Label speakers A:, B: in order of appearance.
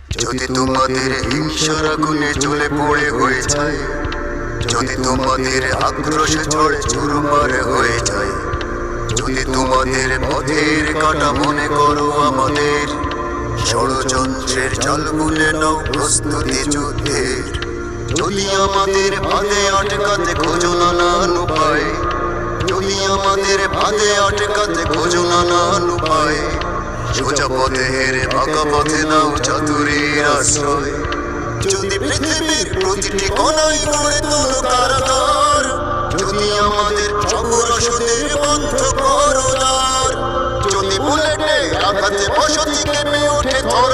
A: যদি তোমাদের হিংসার আগুনে জ্বলে পড়ে হয়ে যায়, যদি তোমাদের আক্রোশে ঝড় চুরমার হয়ে যায়, যদি তোমাদের পথের কাটা মনে করো আমাদের, ষড়যন্ত্রের জাল বুনে নাও প্রস্তুতি যুদ্ধের। যদি আমাদের ফাঁদে আটকাতে খোঁজো নানান উপায়, যদি আমাদের ফাঁদে আটকাতে খোঁজো নানান উপায়, সোজা পথে হেরে বাঁকা পথে নাও চাতুরীর আশ্রয়। যদি পৃথিবীর প্রতিটি কোণায় গড়ে তোলো কারাগার, যদি আমাদের চপরসদের বন্ধ করো দ্বার, যদি বুলেটে আঘাতে বসতি কেঁপে ওঠে থর